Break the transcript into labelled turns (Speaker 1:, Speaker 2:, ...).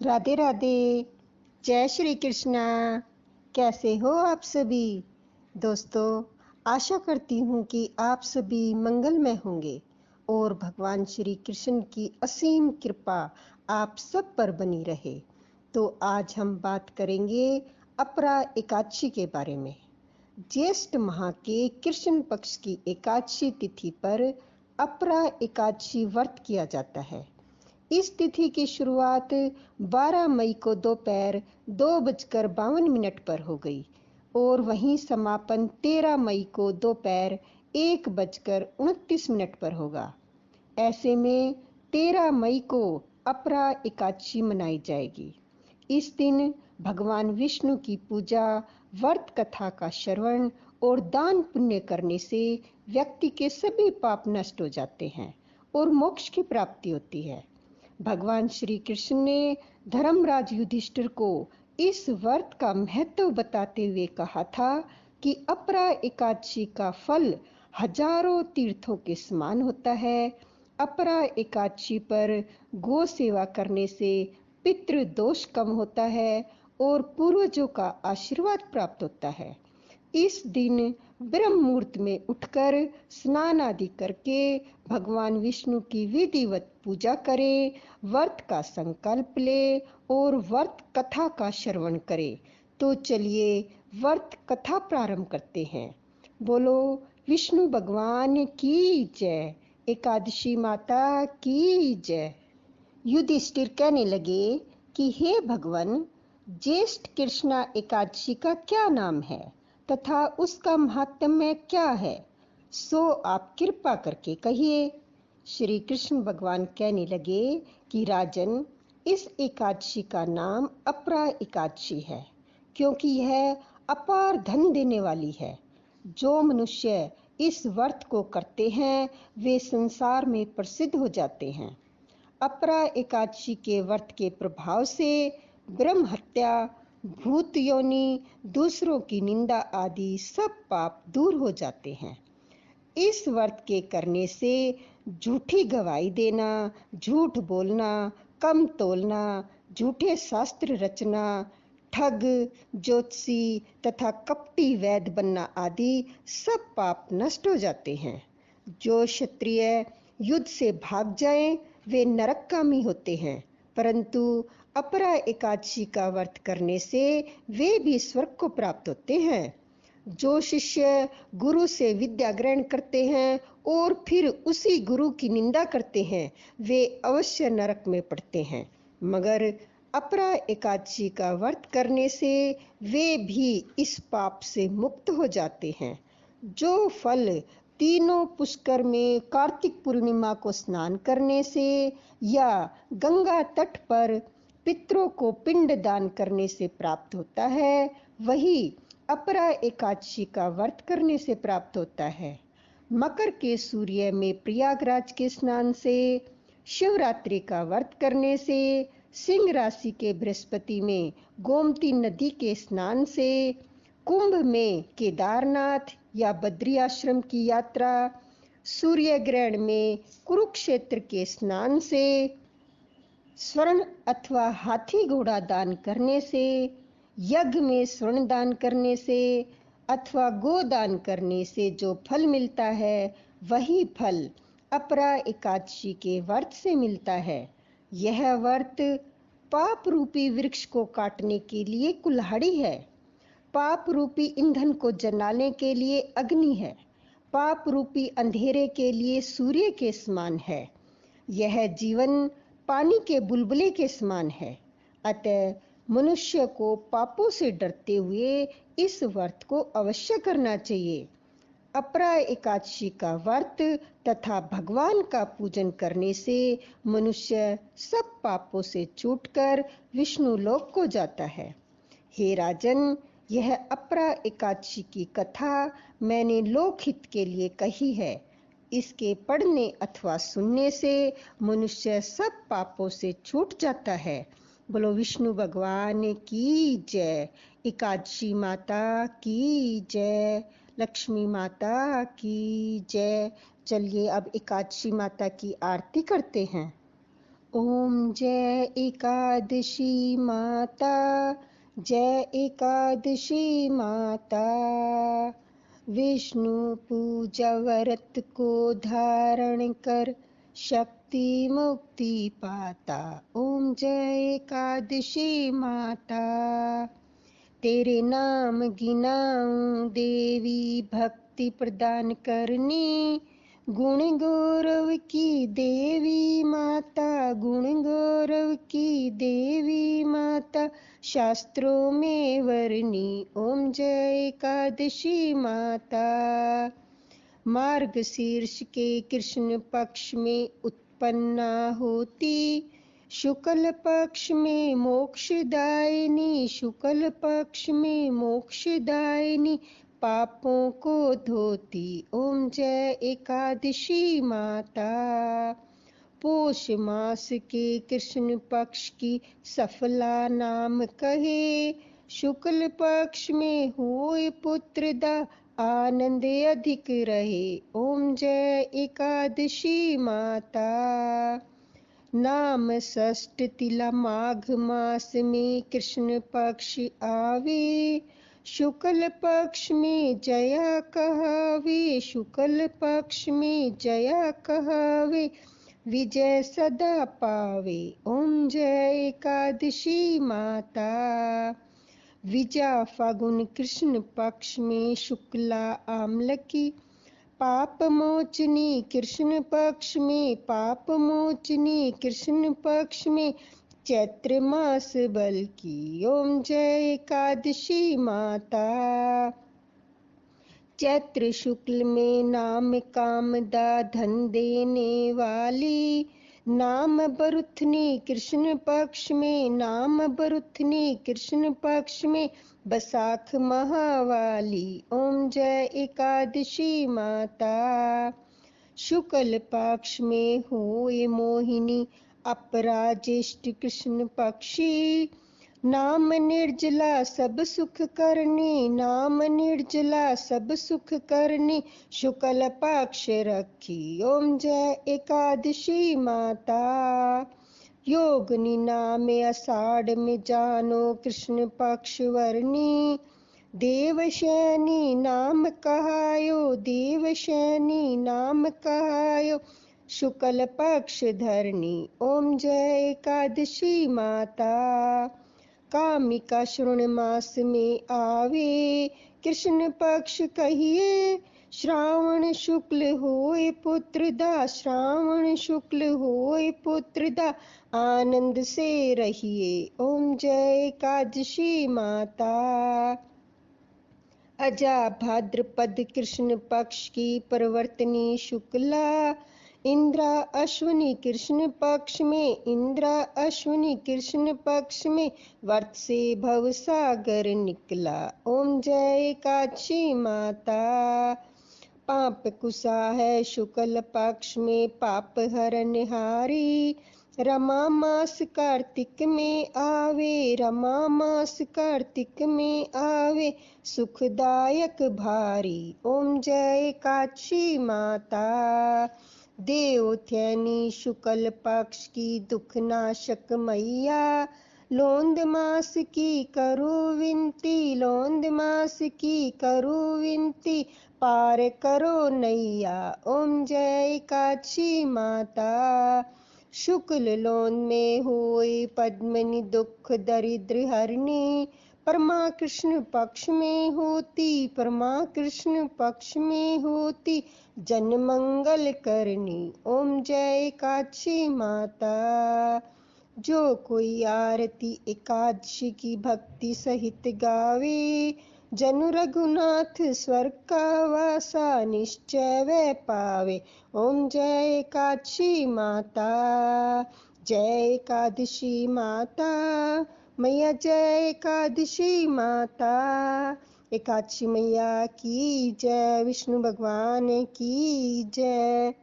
Speaker 1: राधे राधे। जय श्री कृष्णा। कैसे हो आप सभी दोस्तों? आशा करती हूँ कि आप सभी मंगलमय होंगे और भगवान श्री कृष्ण की असीम कृपा आप सब पर बनी रहे। तो आज हम बात करेंगे अपरा एकादशी के बारे में। ज्येष्ठ माह के कृष्ण पक्ष की एकादशी तिथि पर अपरा एकादशी व्रत किया जाता है। इस तिथि की शुरुआत 12 मई को दोपहर 2:52 पर हो गई और वहीं समापन 13 मई को दोपहर 1:29 पर होगा। ऐसे में 13 मई को अपरा एकादशी मनाई जाएगी। इस दिन भगवान विष्णु की पूजा, व्रत कथा का श्रवण और दान पुण्य करने से व्यक्ति के सभी पाप नष्ट हो जाते हैं और मोक्ष की प्राप्ति होती है। भगवान श्री कृष्ण ने धर्मराज युधिष्ठिर को इस व्रत का महत्व बताते हुए कहा था कि अपरा एकादशी का फल हजारों तीर्थों के समान होता है। अपरा एकादशी पर गौ सेवा करने से पितृ दोष कम होता है और पूर्वजों का आशीर्वाद प्राप्त होता है। इस दिन ब्रह्म मुहूर्त में उठकर स्नान आदि करके भगवान विष्णु की विधिवत पूजा करें, व्रत का संकल्प ले और व्रत कथा का श्रवण करें। तो चलिए व्रत कथा प्रारंभ करते हैं। बोलो विष्णु भगवान की जय, एकादशी माता की जय। युधिष्ठिर कहने लगे कि हे भगवान, ज्येष्ठ कृष्णा एकादशी का क्या नाम है तथा उसका महात्म्य क्या है, सो आप कृपा करके कहिए। श्री कृष्ण भगवान कहने लगे कि राजन, इस एकादशी का नाम अपरा एकादशी है क्योंकि यह अपार धन देने वाली है। जो मनुष्य इस व्रत को करते हैं वे संसार में प्रसिद्ध हो जाते हैं। अपरा एकादशी के व्रत के प्रभाव से ब्रह्म हत्या, भूत योनि, दूसरों की निंदा आदि सब पाप दूर हो जाते हैं। इस व्रत के करने से झूठी गवाही देना, झूठ बोलना, कम तोलना, झूठे शास्त्र रचना, ठग, ज्योतिषी तथा कपटी वैद्य बनना आदि सब पाप नष्ट हो जाते हैं। जो क्षत्रिय युद्ध से भाग जाएं वे नरकगामी होते हैं, परंतु अपरा एकादशी का व्रत करने से वे भी स्वर्ग को प्राप्त होते हैं। जो शिष्य गुरु से विद्या ग्रहण करते हैं और फिर उसी गुरु की निंदा करते हैं वे अवश्य नरक में पड़ते हैं, मगर अपरा एकादशी का व्रत करने से वे भी इस पाप से मुक्त हो जाते हैं। जो फल तीनों पुष्कर में कार्तिक पूर्णिमा को स्नान करने से या गंगा तट पर पितरों को पिंड दान करने से प्राप्त होता है, वही अपरा एकादशी का व्रत करने से प्राप्त होता है। मकर के सूर्य में प्रयागराज के स्नान से, शिवरात्रि का व्रत करने से, सिंह राशि के बृहस्पति में गोमती नदी के स्नान से, कुंभ में केदारनाथ या बद्री आश्रम की यात्रा, सूर्य ग्रहण में कुरुक्षेत्र के स्नान से, स्वर्ण अथवा हाथी घोड़ा दान करने से, यज्ञ में स्वर्ण दान करने से अथवा गोदान करने से जो फल मिलता है वही फल अपरा एकादशी के व्रत से मिलता है। यह व्रत पाप रूपी वृक्ष को काटने के लिए कुल्हाड़ी है, पाप रूपी ईंधन को जलाने के लिए अग्नि है, पाप रूपी अंधेरे के लिए सूर्य के समान है। यह जीवन पानी के बुलबुले के समान है। अतः मनुष्य को पापों से डरते हुए इस व्रत को अवश्य करना चाहिए। अपरा एकादशी का व्रत तथा भगवान का पूजन करने से मनुष्य सब पापों से छूटकर विष्णु लोक को जाता है। हे राजन, यह अपरा एकादशी की कथा मैंने लोकहित के लिए कही है। इसके पढ़ने अथवा सुनने से मनुष्य सब पापों से छूट जाता है। बोलो विष्णु भगवान की जय, एकादशी माता की जय, लक्ष्मी माता की जय। चलिए अब एकादशी माता की आरती करते हैं। ओम जय एकादशी माता, जय एकादशी माता। विष्णु पूजा व्रत को धारण कर शक्ति मुक्ति पाता। ओम जय एकादशी माता। तेरे नाम गिनाऊं देवी, भक्ति प्रदान करनी। गुण गौरव की देवी माता, गुण गौरव की देवी माता, शास्त्रों में वर्णी। ओम जय एकादशी माता। मार्गशीर्ष के कृष्ण पक्ष में उत्पन्ना होती, शुक्ल पक्ष में मोक्षदायिनी, शुक्ल पक्ष में मोक्षदायिनी, पापों को धोती। ओम जय एकादशी माता। पोष मास के कृष्ण पक्ष की सफला नाम कहे, शुक्ल पक्ष में होए पुत्रदा, आनंद अधिक रहे। ओम जय एकादशी माता। नाम षष्ठ तिला माघ मास में कृष्ण पक्ष आवे, शुक्ल पक्ष में जया कहावे, शुक्ल पक्ष में जया कहावे, विजय सदा पावे। ओम जय एकादशी माता। विजा फागुन कृष्ण पक्ष में शुक्ला आम्ल की, पाप मोचनी कृष्ण पक्ष में, पाप मोचनी कृष्ण पक्ष में, चैत्र मास बल की। ओम जय एकादशी माता। चैत्र शुक्ल में नाम कामदा धन देने वाली, नाम बरुथनी कृष्ण पक्ष में, नाम बरुथनी कृष्ण पक्ष में, बसाख महावाली। ओम जय एकादशी माता। शुक्ल पक्ष में होए मोहिनी, अपराज्येष्ठ कृष्ण पक्षी, नाम निर्जला सब सुख करनी, नाम निर्जला सब सुख करनी, शुक्ल पक्ष रखी। ओम जय एकादशी माता। योगनी नाम आषाढ़ में जानो कृष्ण पक्ष वर्णी, देवशैनी नाम कहायो, देवशैनी नाम कहायो, शुक्ल पक्ष धरनी। ओम जय एकादशी माता। कामिका श्रवण मास में आवे, कृष्ण पक्ष कहिए, श्रावण शुक्ल होए पुत्रदा, श्रावण शुक्ल होए पुत्रदा, आनंद से रहिए। ओम जय एकादशी माता। अजा भाद्रपद कृष्ण पक्ष की प्रवर्तनी शुक्ला, इंद्रा अश्विनी कृष्ण पक्ष में, इंद्रा अश्विनी कृष्ण पक्ष में, वर्त से भव सागर निकला। ओम जय एकादशी माता। पाप कुसा है शुक्ल पक्ष में, पाप हरनहारी, रमा मास कार्तिक में आवे, रमा मास कार्तिक में आवे, सुखदायक भारी। ओम जय एकादशी माता। देवोत्थानी शुक्ल पक्ष की दुखनाशक मैया, लोंद मास की करो विनती, लोंद मास की करो विनती, पार करो नैया। ओम जय एकादशी माता। शुक्ल लोन में होए पद्मिनी दुख दरिद्र हरनी, परमा कृष्ण पक्ष में होती, परमा कृष्ण पक्ष में होती, जन मंगल करनी। ओम जय एकादशी माता। जो कोई आरती एकादशी की भक्ति सहित गावे, जनु रघुनाथ स्वर्ग का वासा निश्चय वह पावे। ओम जय एकादशी माता। जय एकादशी माता, मैया जय एकादशी माता। एकादशी मैया की जय, विष्णु भगवान की जय।